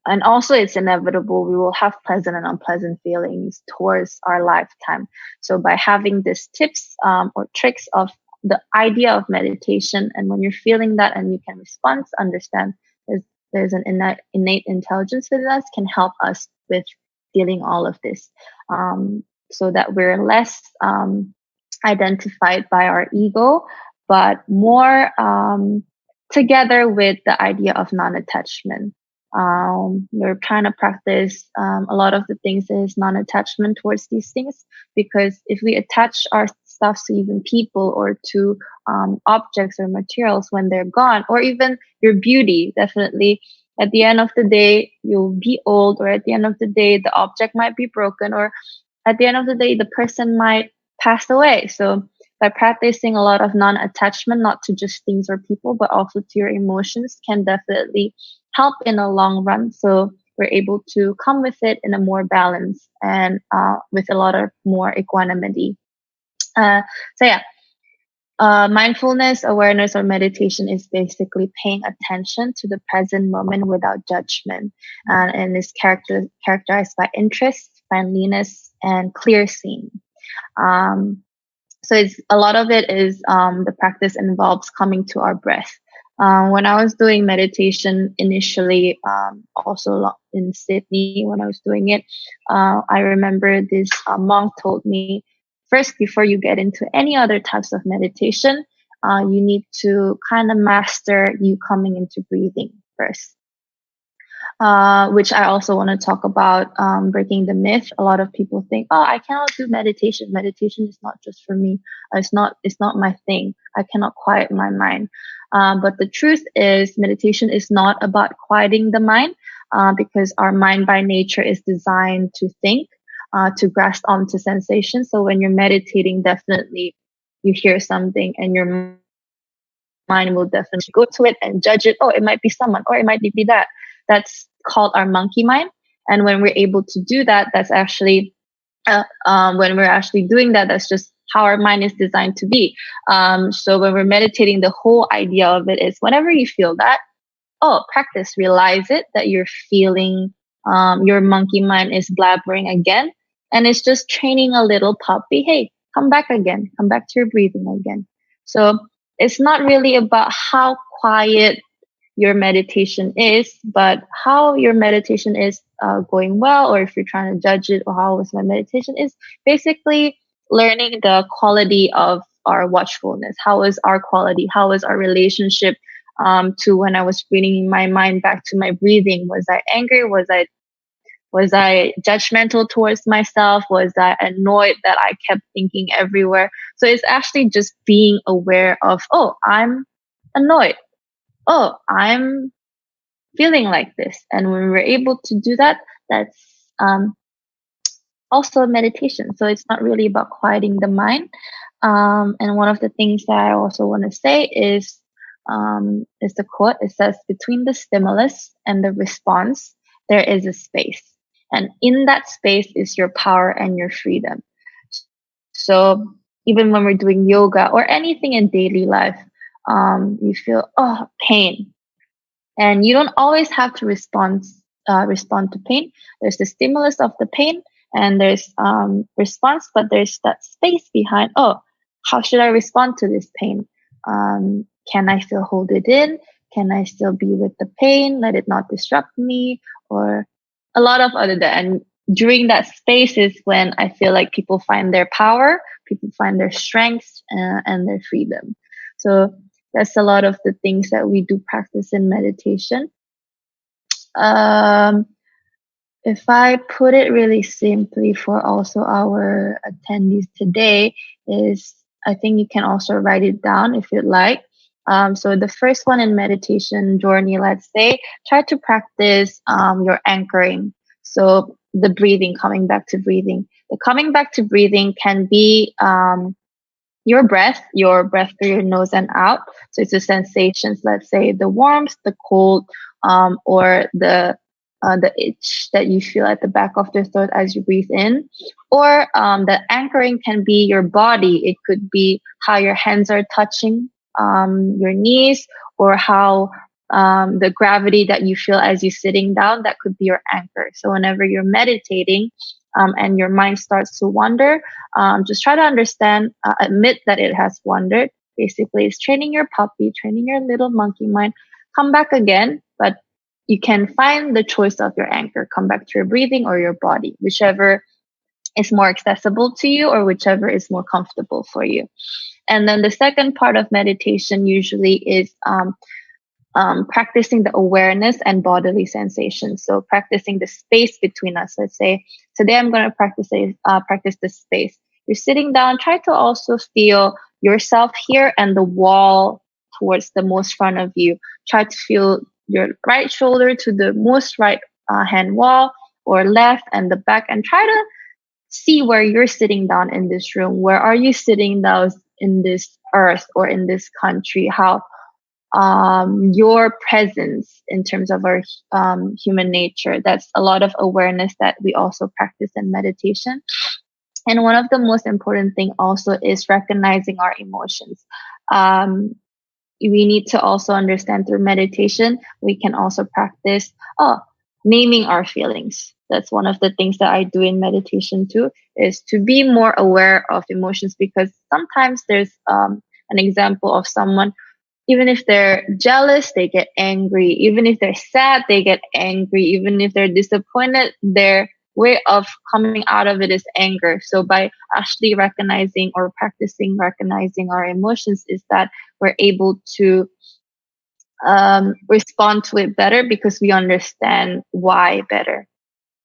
and also it's inevitable. We will have pleasant and unpleasant feelings towards our lifetime. So by having these tips or tricks of the idea of meditation, and when you're feeling that and you can respond, understand there's an innate intelligence within us, can help us with dealing all of this, so that we're less identified by our ego, but more together with the idea of non-attachment. We're trying to practice a lot of the things is non-attachment towards these things, because if we attach our stuff to even people or to objects or materials when they're gone, or even your beauty, definitely at the end of the day you'll be old, or at the end of the day the object might be broken, or at the end of the day the person might pass away. So by practicing a lot of non-attachment, not to just things or people, but also to your emotions, can definitely help in the long run. So we're able to come with it in a more balance and with a lot of more equanimity. So yeah, Mindfulness, awareness, or meditation is basically paying attention to the present moment without judgment, and is characterized by interest, friendliness, and clear seeing. Um, so it's a lot of it is the practice involves coming to our breath. When I was doing meditation initially, also in Sydney, when I was doing it, I remember this monk told me, first, before you get into any other types of meditation, you need to kind of master you coming into breathing first. Which I also want to talk about, breaking the myth. A lot of people think, oh, I cannot do meditation. Meditation is not just for me. It's not my thing. I cannot quiet my mind. But the truth is meditation is not about quieting the mind, because our mind by nature is designed to think, to grasp onto sensations. So when you're meditating, definitely you hear something and your mind will definitely go to it and judge it. Oh, it might be someone, or it might be that. That's called our monkey mind. And when we're able to do that, that's actually, when we're actually doing that, that's just how our mind is designed to be. So when we're meditating, the whole idea of it is whenever you feel that, practice, realize it, that you're feeling, your monkey mind is blabbering again. And it's just training a little puppy. Hey, come back again. Come back to your breathing again. So it's not really about how quiet your meditation is, but how your meditation is going well, or if you're trying to judge it, or how was my meditation, is basically learning the quality of our watchfulness. How is our quality? How is our relationship to when I was bringing my mind back to my breathing? Was I angry? Was I judgmental towards myself? Was I annoyed that I kept thinking everywhere? So it's actually just being aware of, oh, I'm annoyed. Oh, I'm feeling like this. And when we're able to do that, that's also meditation. So it's not really about quieting the mind. And one of the things that I also want to say is the quote. It says, between the stimulus and the response, there is a space. And in that space is your power and your freedom. So even when we're doing yoga or anything in daily life, you feel, pain. And you don't always have to respond to pain. There's the stimulus of the pain, and there's response, but there's that space behind, how should I respond to this pain? Can I still hold it in? Can I still be with the pain? Let it not disrupt me? Or a lot of other that. And during that space is when I feel like people find their power, people find their strength, and their freedom. So that's a lot of the things that we do practice in meditation. If I put it really simply for also our attendees today, is I think you can also write it down if you'd like. So the first one in meditation journey, let's say, try to practice your anchoring. So the breathing, coming back to breathing. The coming back to breathing can be your breath through your nose and out. So it's the sensations, let's say the warmth, the cold, or the itch that you feel at the back of the throat as you breathe in. Or the anchoring can be your body. It could be how your hands are touching your knees, or how the gravity that you feel as you're sitting down, that could be your anchor. So whenever you're meditating, and your mind starts to wander, just try to understand, admit that it has wandered. Basically, it's training your puppy, training your little monkey mind. Come back again, but you can find the choice of your anchor. Come back to your breathing or your body, whichever is more accessible to you or whichever is more comfortable for you. And then the second part of meditation usually is practicing the awareness and bodily sensations. So practicing the space between us. Let's say today I'm going to practice the space. You're sitting down. Try to also feel yourself here and the wall towards the most front of you. Try to feel your right shoulder to the most right hand wall, or left and the back, and try to see where you're sitting down in this room. Where are you sitting down in this earth or in this country? How your presence in terms of our human nature. That's a lot of awareness that we also practice in meditation. And one of the most important thing also is recognizing our emotions. Um, we need to also understand through meditation, we can also practice naming our feelings. That's one of the things that I do in meditation too, is to be more aware of emotions, because sometimes there's an example of someone, even if they're jealous, they get angry. Even if they're sad, they get angry. Even if they're disappointed, their way of coming out of it is anger. So by actually recognizing or practicing recognizing our emotions, is that we're able to respond to it better, because we understand why better.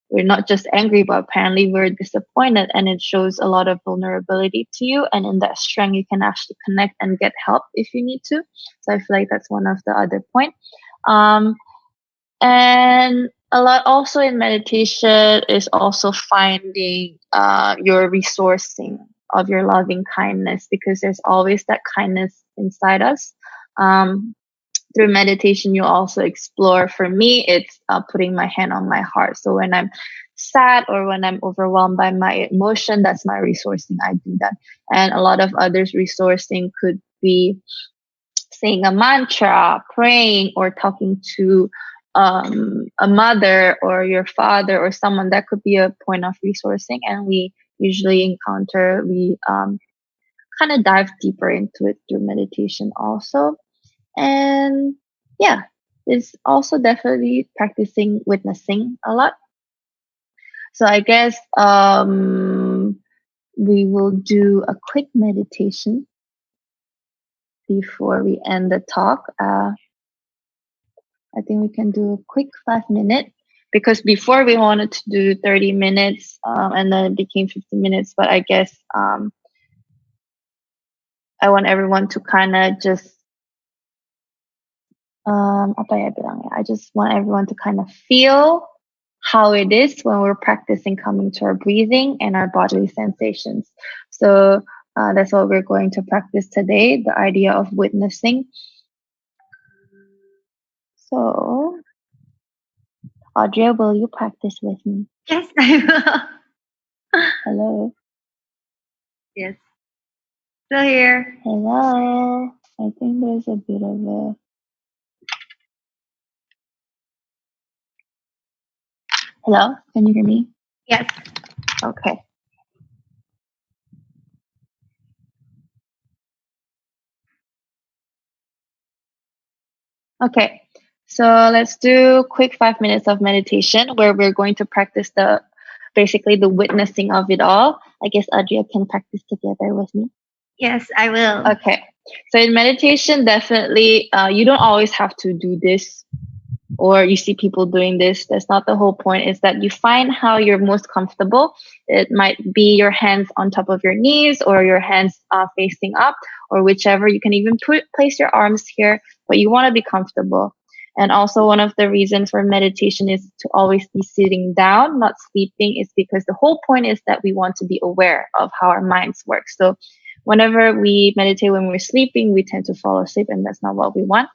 We're not just angry, but apparently we're disappointed, and it shows a lot of vulnerability to you. And in that strength, you can actually connect and get help if you need to. So I feel like that's one of the other point. Um, and a lot also in meditation is also finding your resourcing of your loving kindness, because there's always that kindness inside us. Um, Through meditation, you also explore. For me, it's putting my hand on my heart. So when I'm sad or when I'm overwhelmed by my emotion, that's my resourcing. I do that. And a lot of others resourcing could be saying a mantra, praying, or talking to a mother or your father or someone. That could be a point of resourcing. And we usually we kind of dive deeper into it through meditation also. And yeah, it's also definitely practicing witnessing a lot. So I guess we will do a quick meditation before we end the talk. I think we can do a quick 5 minute, because before we wanted to do 30 minutes and then it became 15 minutes. But I guess I want everyone to kind of just apa ya bilangnya? I just want everyone to kind of feel how it is when we're practicing coming to our breathing and our bodily sensations. So that's what we're going to practice today, the idea of witnessing. So, Audrey, will you practice with me? Yes, I will. Hello. Yes. Still here. Hello. I think there's a bit of a... Hello? Can you hear me? Yes. Okay. Okay. So let's do quick 5 minutes of meditation where we're going to practice basically the witnessing of it all. I guess Adria can practice together with me. Yes, I will. Okay. So in meditation, definitely, you don't always have to do this, or you see people doing this. That's not the whole point. Is that you find how you're most comfortable. It might be your hands on top of your knees, or your hands facing up, or whichever. You can even place your arms here, but you want to be comfortable. And also, one of the reasons for meditation is to always be sitting down, not sleeping, is because the whole point is that we want to be aware of how our minds work. So whenever we meditate when we're sleeping, we tend to fall asleep, and that's not what we want.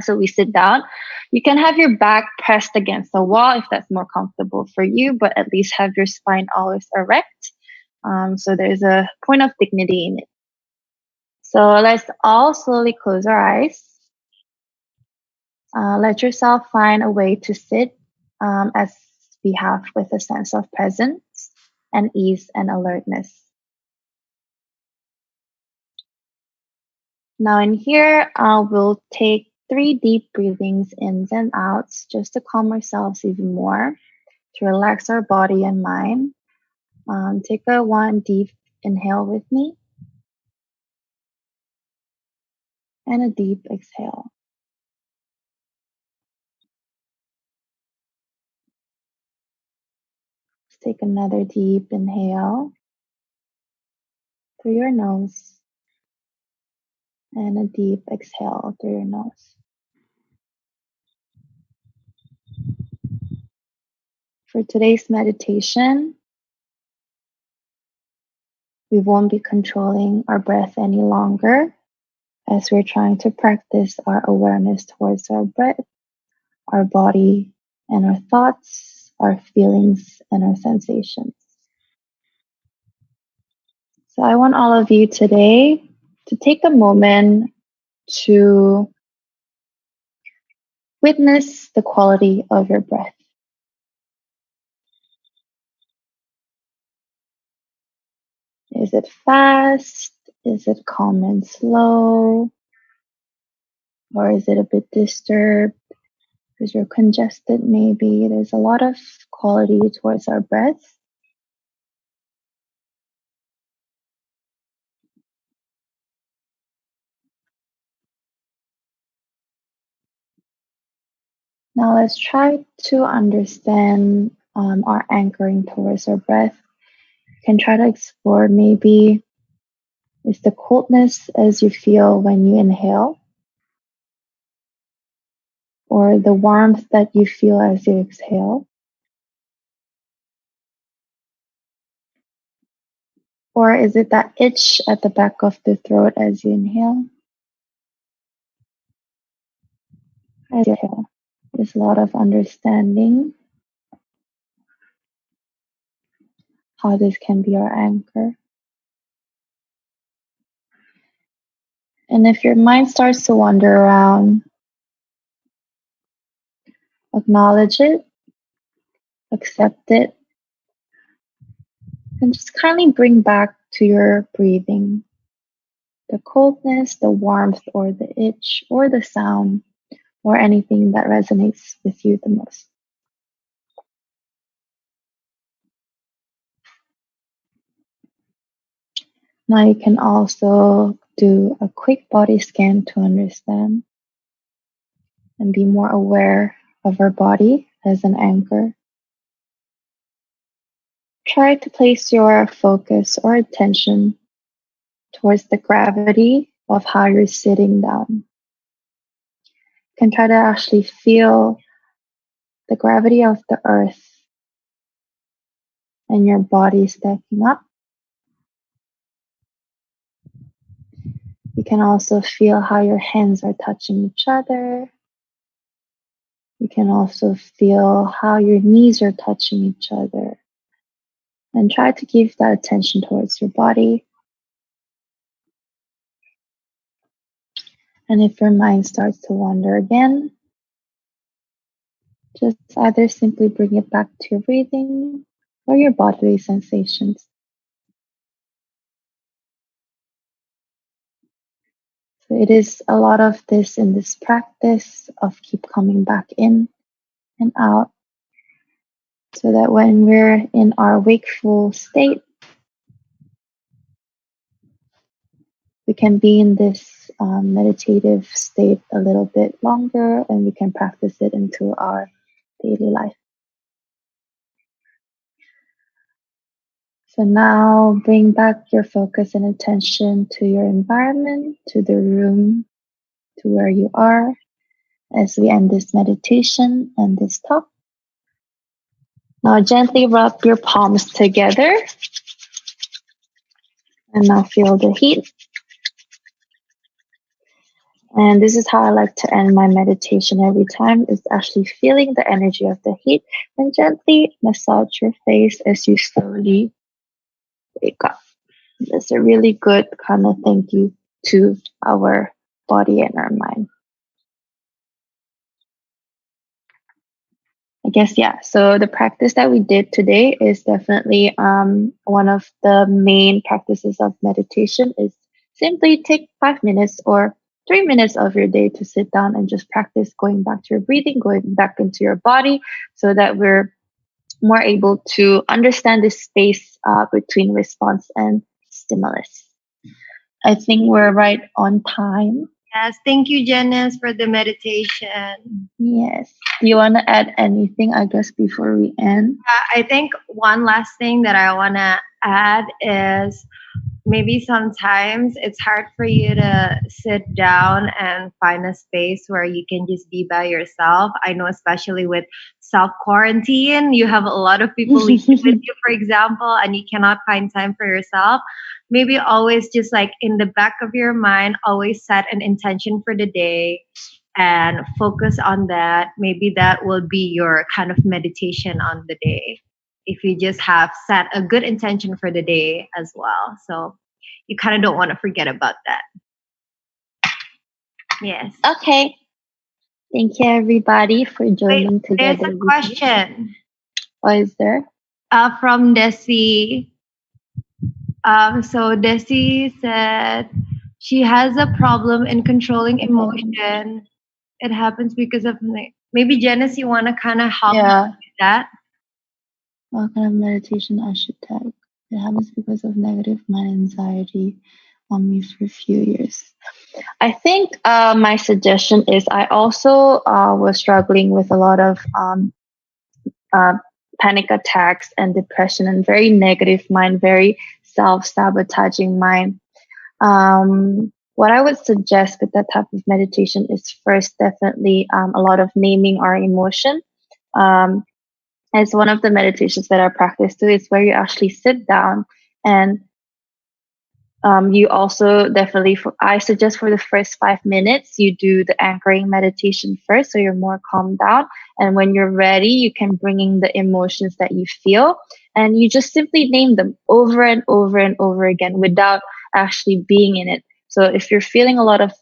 So we sit down. You can have your back pressed against the wall if that's more comfortable for you, but at least have your spine always erect. So there's a point of dignity in it. So let's all slowly close our eyes. Let yourself find a way to sit as we have, with a sense of presence and ease and alertness. Now in here, we'll take 3 deep breathings ins and outs, just to calm ourselves even more, to relax our body and mind. Take a 1 deep inhale with me, and a deep exhale. Let's take another deep inhale through your nose, and a deep exhale through your nose. For today's meditation, we won't be controlling our breath any longer, as we're trying to practice our awareness towards our breath, our body, and our thoughts, our feelings, and our sensations. So I want all of you today to take a moment to witness the quality of your breath. Is it fast? Is it calm and slow? Or is it a bit disturbed? Because you're congested, maybe. There's a lot of quality towards our breath. Now let's try to understand our anchoring towards our breath. You can try to explore maybe is the coldness as you feel when you inhale, or the warmth that you feel as you exhale, or is it that itch at the back of the throat as you inhale? As you exhale, there's a lot of understanding how this can be our anchor. And if your mind starts to wander around, acknowledge it, accept it, and just kindly bring back to your breathing the coldness, the warmth, or the itch, or the sound, or anything that resonates with you the most. Now you can also do a quick body scan to understand and be more aware of our body as an anchor. Try to place your focus or attention towards the gravity of how you're sitting down. You can try to actually feel the gravity of the earth and your body stacking up. You can also feel how your hands are touching each other. You can also feel how your knees are touching each other. And try to give that attention towards your body. And if your mind starts to wander again, just either simply bring it back to your breathing or your bodily sensations. So it is a lot of this in this practice of keep coming back in and out, so that when we're in our wakeful state, we can be in this meditative state a little bit longer, and we can practice it into our daily life. So now bring back your focus and attention to your environment, to the room, to where you are as we end this meditation and this talk. Now gently rub your palms together and now feel the heat. And this is how I like to end my meditation every time, is actually feeling the energy of the heat and gently massage your face as you slowly wake up. It's a really good kind of thank you to our body and our mind. I guess, yeah. So the practice that we did today is definitely one of the main practices of meditation is simply take 5 minutes or 3 minutes of your day to sit down and just practice going back to your breathing, going back into your body, so that we're more able to understand the space between response and stimulus. I think we're right on time. Yes, thank you, Janice, for the meditation. Yes. Do you want to add anything, I guess, before we end? I think one last thing that I want to add is maybe sometimes it's hard for you to sit down and find a space where you can just be by yourself. I know, especially with self quarantine, you have a lot of people living with you, for example, and you cannot find time for yourself. Maybe always just like in the back of your mind, always set an intention for the day and focus on that. Maybe that will be your kind of meditation on the day. if you just have set a good intention for the day as well. So you kind of don't want to forget about that. Yes. Okay. Thank you, everybody, for joining There's together. a question What is there? from Desi. So Desi said she has a problem in controlling emotion. It happens because of maybe Janice, you want to kind of help Yeah. with that? What kind of meditation I should take? It happens because of negative mind anxiety on me for a few years. I think my suggestion is I also was struggling with a lot of panic attacks and depression and very negative mind, very self-sabotaging mind. What I would suggest with that type of meditation is first definitely a lot of naming our emotion. As one of the meditations that I practice too is where you actually sit down and you also definitely, I suggest for the first 5 minutes, you do the anchoring meditation first so you're more calmed down. And when you're ready, you can bring in the emotions that you feel and you just simply name them over and over and over again without actually being in it. So if you're feeling a lot of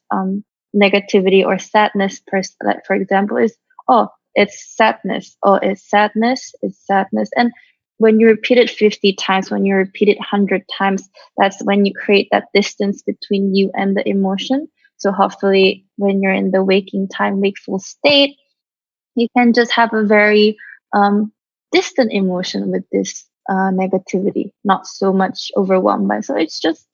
negativity or sadness, like for example, is, oh, it's sadness. Oh, it's sadness. It's sadness. And when you repeat it 50 times, when you repeat it 100 times, that's when you create that distance between you and the emotion. So hopefully when you're in the waking time, wakeful state, you can just have a very distant emotion with this negativity, not so much overwhelmed by. So it's just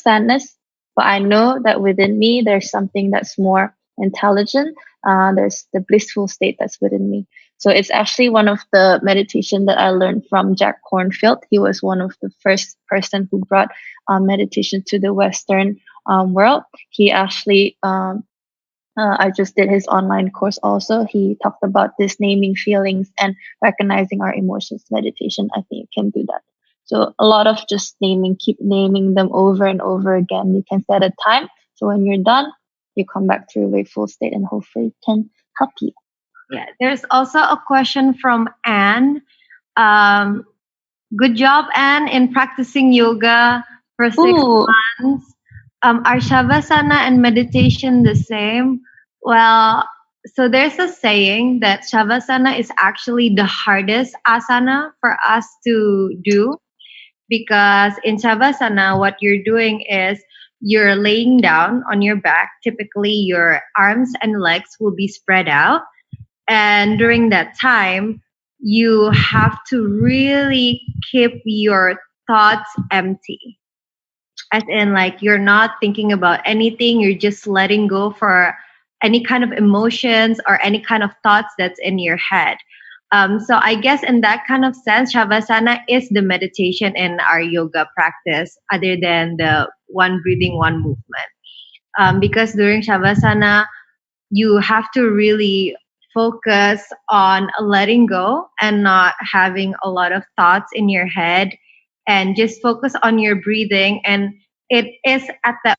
sadness. But I know that within me, there's something that's more intelligent. There's the blissful state that's within me. So it's actually one of the meditation that I learned from Jack Kornfield. He was one of the first person who brought meditation to the Western world. He actually, I just did his online course also. He talked about this naming feelings and recognizing our emotions meditation. I think you can do that. So a lot of just keep naming them over and over again. You can set a time. So when you're done, you come back to your wakeful state and hopefully it can help you. Yeah, there's also a question from Anne. Good job, Anne, in practicing yoga for 6 months. Are Shavasana and meditation the same? Well, so there's a saying that Shavasana is actually the hardest asana for us to do because in Shavasana, what you're doing is you're laying down on your back. Typically, your arms and legs will be spread out. And during that time, you have to really keep your thoughts empty. As in, like, you're not thinking about anything, you're just letting go for any kind of emotions or any kind of thoughts that's in your head. So I guess in that kind of sense, Shavasana is the meditation in our yoga practice, other than the one breathing, one movement. Because during Shavasana, you have to really focus on letting go and not having a lot of thoughts in your head and just focus on your breathing. And it is at that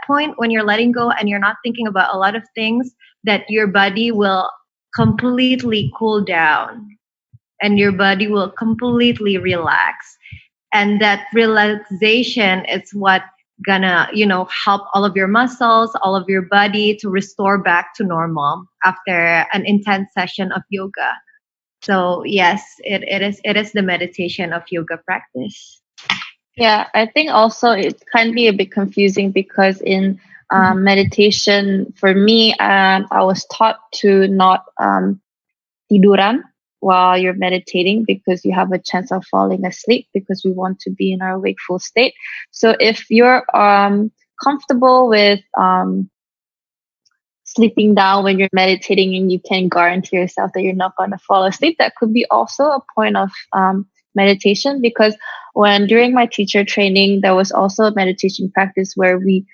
point when you're letting go and you're not thinking about a lot of things that your body will completely cool down and your body will completely relax. And that relaxation is what gonna help all of your muscles, all of your body to restore back to normal after an intense session of yoga. So yes, it is the meditation of yoga practice. Yeah, I think also it can be a bit confusing because in meditation, for me, I was taught to not tiduran while you're meditating because you have a chance of falling asleep because we want to be in our wakeful state. So if you're comfortable with sleeping down when you're meditating and you can guarantee yourself that you're not going to fall asleep, that could be also a point of meditation. Because when during my teacher training, there was also a meditation practice where we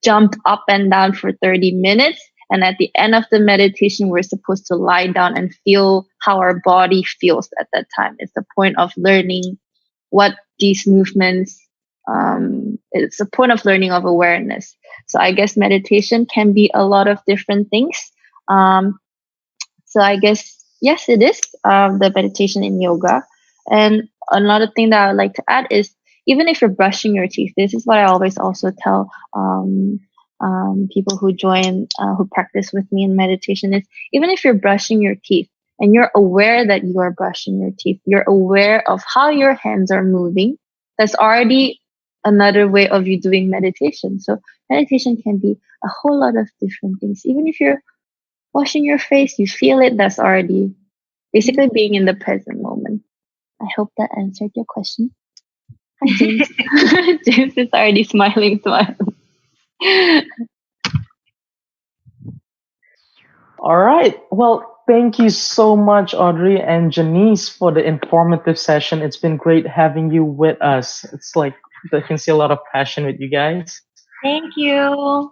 jumped up and down for 30 minutes. And at the end of the meditation, we're supposed to lie down and feel how our body feels at that time. It's the point of learning what these movements, it's a point of learning of awareness. So I guess meditation can be a lot of different things. So I guess, yes, it is the meditation in yoga. And another thing that I would like to add is even if you're brushing your teeth, this is what I always also tell people who join, who practice with me in meditation is even if you're brushing your teeth and you're aware that you are brushing your teeth, you're aware of how your hands are moving, that's already another way of you doing meditation. So meditation can be a whole lot of different things. Even if you're washing your face, you feel it, that's already basically being in the present moment. I hope that answered your question. Hi, James. James is already smiling. All right. Well, thank you so much, Audrey and Janice, for the informative session. It's been great having you with us. It's like I can see a lot of passion with you guys. Thank you. All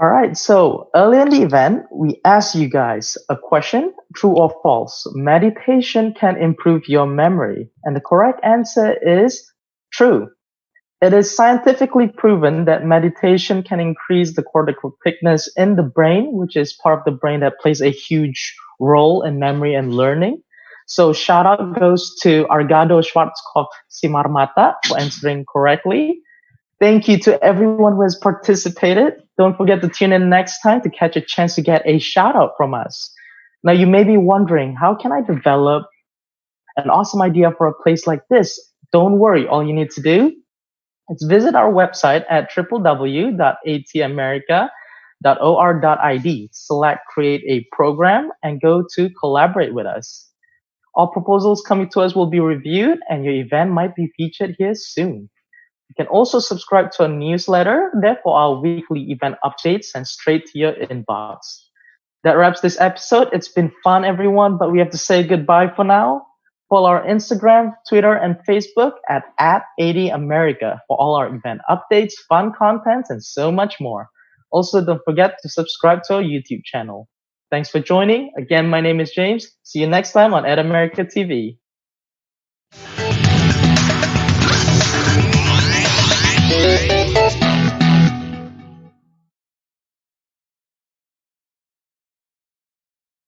right. So early in the event, we asked you guys a question, true or false. Meditation can improve your memory. And the correct answer is true. It is scientifically proven that meditation can increase the cortical thickness in the brain, which is part of the brain that plays a huge role in memory and learning. So shout out goes to Argado Schwarzkopf Simarmata for answering correctly. Thank you to everyone who has participated. Don't forget to tune in next time to catch a chance to get a shout out from us. Now you may be wondering, how can I develop an awesome idea for a place like this? Don't worry, all you need to do is visit our website at www.atamerica.or.id. Select create a program and go to collaborate with us. All proposals coming to us will be reviewed and your event might be featured here soon. You can also subscribe to our newsletter, therefore our weekly event updates sent straight to your inbox. That wraps this episode. It's been fun, everyone, but we have to say goodbye for now. Follow our Instagram, Twitter, and Facebook at @ADAmerica for all our event updates, fun content, and so much more. Also, don't forget to subscribe to our YouTube channel. Thanks for joining. Again, my name is James. See you next time on Ed America TV.